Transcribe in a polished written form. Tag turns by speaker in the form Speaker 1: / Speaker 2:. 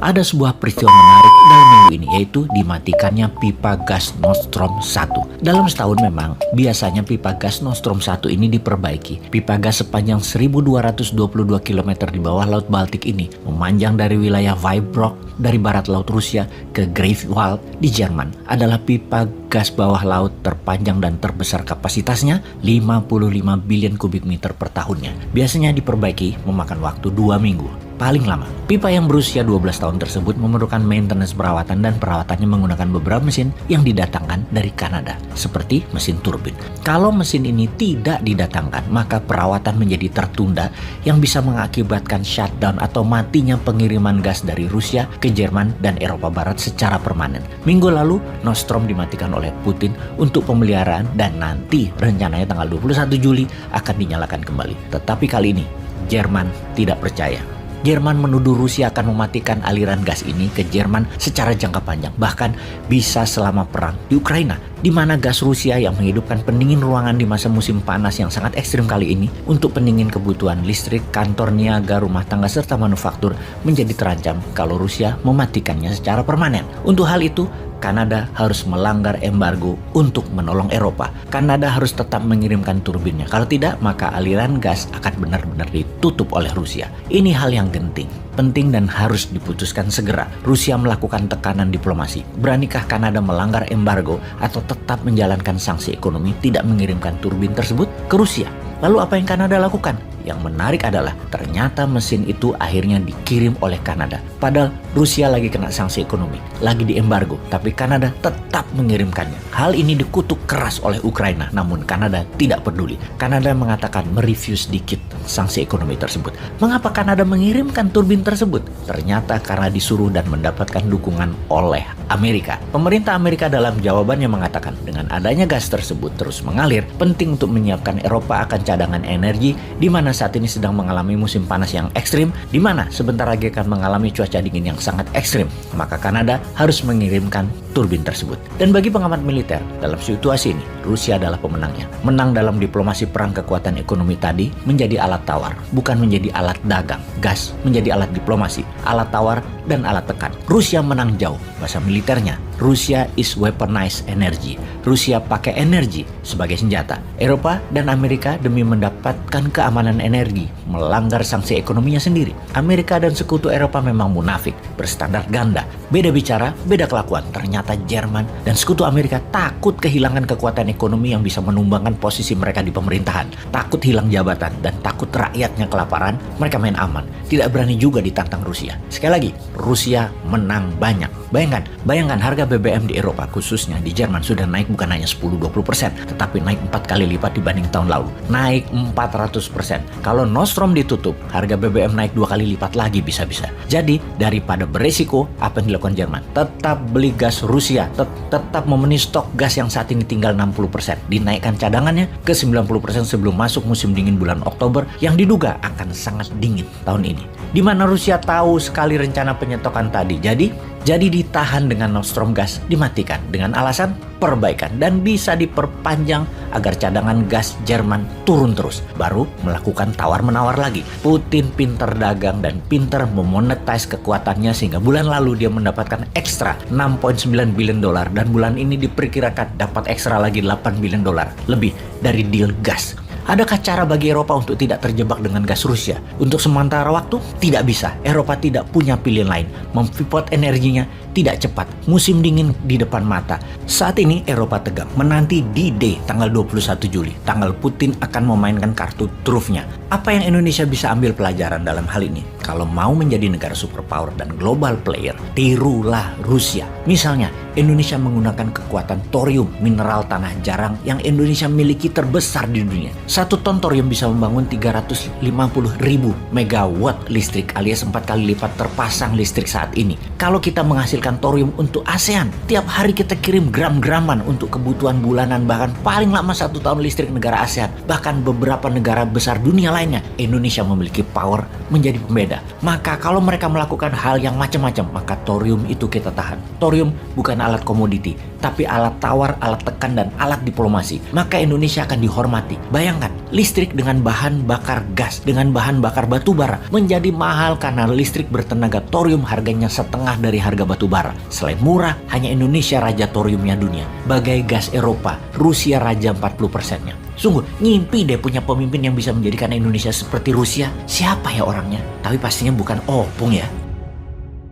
Speaker 1: ada sebuah peristiwa menarik dalam minggu ini, yaitu dimatikannya pipa gas Nord Stream 1. Dalam setahun memang, biasanya pipa gas Nord Stream 1 ini diperbaiki. Pipa gas sepanjang 1222 km di bawah Laut Baltik ini memanjang dari wilayah Vyborg dari barat Laut Rusia ke Greifswald di Jerman. Adalah pipa gas bawah laut terpanjang dan terbesar, kapasitasnya 55 bilion kubik meter per tahunnya. Biasanya diperbaiki memakan waktu 2 minggu. Paling lama. Pipa yang berusia 12 tahun tersebut memerlukan maintenance perawatan, dan perawatannya menggunakan beberapa mesin yang didatangkan dari Kanada, seperti mesin turbin. Kalau mesin ini tidak didatangkan, maka perawatan menjadi tertunda yang bisa mengakibatkan shutdown atau matinya pengiriman gas dari Rusia ke Jerman dan Eropa Barat secara permanen. Minggu lalu, Nord Stream dimatikan oleh Putin untuk pemeliharaan dan nanti rencananya tanggal 21 Juli akan dinyalakan kembali. Tetapi kali ini, Jerman tidak percaya. Jerman menuduh Rusia akan mematikan aliran gas ini ke Jerman secara jangka panjang, bahkan bisa selama perang di Ukraina, di mana gas Rusia yang menghidupkan pendingin ruangan di masa musim panas yang sangat ekstrim kali ini untuk pendingin kebutuhan listrik, kantor, niaga, rumah tangga, serta manufaktur menjadi terancam kalau Rusia mematikannya secara permanen. Untuk hal itu, Kanada harus melanggar embargo untuk menolong Eropa. Kanada harus tetap mengirimkan turbinnya. Kalau tidak, maka aliran gas akan benar-benar ditutup oleh Rusia. Ini hal yang penting dan harus diputuskan segera. Rusia melakukan tekanan diplomasi. Beranikah Kanada melanggar embargo atau tetap menjalankan sanksi ekonomi, tidak mengirimkan turbin tersebut ke Rusia? Lalu apa yang Kanada lakukan? Yang menarik adalah ternyata mesin itu akhirnya dikirim oleh Kanada. Padahal Rusia lagi kena sanksi ekonomi, lagi diembargo, tapi Kanada tetap mengirimkannya. Hal ini dikutuk keras oleh Ukraina, namun Kanada tidak peduli. Kanada mengatakan mereview sedikit sanksi ekonomi tersebut. Mengapa Kanada mengirimkan turbin tersebut? Ternyata karena disuruh dan mendapatkan dukungan oleh Amerika. Pemerintah Amerika dalam jawabannya mengatakan dengan adanya gas tersebut terus mengalir, penting untuk menyiapkan Eropa akan cadangan energi di mana saat ini sedang mengalami musim panas yang ekstrim, di mana sebentar lagi akan mengalami cuaca dingin yang sangat ekstrim. Maka Kanada harus mengirimkan turbin tersebut. Dan bagi pengamat militer, dalam situasi ini, Rusia adalah pemenangnya. Menang dalam diplomasi perang kekuatan ekonomi tadi menjadi alat tawar, bukan menjadi alat dagang. Gas menjadi alat diplomasi, alat tawar dan alat tekan. Rusia menang jauh. Bahasa militernya, Rusia is weaponized energy. Rusia pakai energi sebagai senjata. Eropa dan Amerika demi mendapatkan keamanan energi melanggar sanksi ekonominya sendiri. Amerika dan sekutu Eropa memang munafik, berstandar ganda. Beda bicara, beda kelakuan. Ternyata Jerman dan sekutu Amerika takut kehilangan kekuatan ekonomi yang bisa menumbangkan posisi mereka di pemerintahan. Takut hilang jabatan dan takut rakyatnya kelaparan, mereka main aman. Tidak berani juga ditantang Rusia. Sekali lagi, Rusia menang banyak. Bayangkan harga BBM di Eropa, khususnya di Jerman, sudah naik bukan hanya 10-20%, tetapi naik 4 kali lipat dibanding tahun lalu. Naik 400%. Kalau Nord Stream ditutup, harga BBM naik 2 kali lipat lagi bisa-bisa. Jadi, daripada beresiko, apa yang dilakukan Jerman? Tetap beli gas Rusia, tetap memenuhi stok gas yang saat ini tinggal 60%. Dinaikkan cadangannya ke 90% sebelum masuk musim dingin bulan Oktober yang diduga akan sangat dingin tahun ini. Di mana Rusia tahu sekali rencana penyetokan tadi. Jadi ditahan dengan Nord Stream gas, dimatikan dengan alasan perbaikan dan bisa diperpanjang agar cadangan gas Jerman turun terus. Baru melakukan tawar-menawar lagi. Putin pinter dagang dan pinter memonetize kekuatannya sehingga bulan lalu dia mendapatkan ekstra 6,9 bilion dolar dan bulan ini diperkirakan dapat ekstra lagi 8 bilion dolar lebih dari deal gas. Adakah cara bagi Eropa untuk tidak terjebak dengan gas Rusia? Untuk sementara waktu, tidak bisa. Eropa tidak punya pilihan lain. Mempivot energinya tidak cepat. Musim dingin di depan mata. Saat ini Eropa tegang. Menanti D-Day tanggal 21 Juli. Tanggal Putin akan memainkan kartu trufnya. Apa yang Indonesia bisa ambil pelajaran dalam hal ini? Kalau mau menjadi negara superpower dan global player, tirulah Rusia. Misalnya, Indonesia menggunakan kekuatan thorium, mineral tanah jarang yang Indonesia miliki terbesar di dunia. 1 ton thorium bisa membangun 350.000 megawatt listrik alias 4 kali lipat terpasang listrik saat ini. Kalau kita menghasilkan thorium untuk ASEAN, tiap hari kita kirim gram-graman untuk kebutuhan bulanan, bahkan paling lama 1 tahun listrik negara ASEAN, bahkan beberapa negara besar dunia lainnya. Indonesia memiliki power menjadi pembeda. Maka kalau mereka melakukan hal yang macam-macam, maka thorium itu kita tahan. Thorium bukan alat komoditi, tapi alat tawar, alat tekan, dan alat diplomasi. Maka Indonesia akan dihormati. Bayangkan, listrik dengan bahan bakar gas, dengan bahan bakar batu bara menjadi mahal karena listrik bertenaga thorium harganya setengah dari harga batu bara. Selain murah, hanya Indonesia raja thoriumnya dunia. Bagai gas Eropa, Rusia raja 40%-nya. Sungguh, ngimpi deh punya pemimpin yang bisa menjadikan Indonesia seperti Rusia. Siapa ya orangnya? Tapi pastinya bukan Opung ya.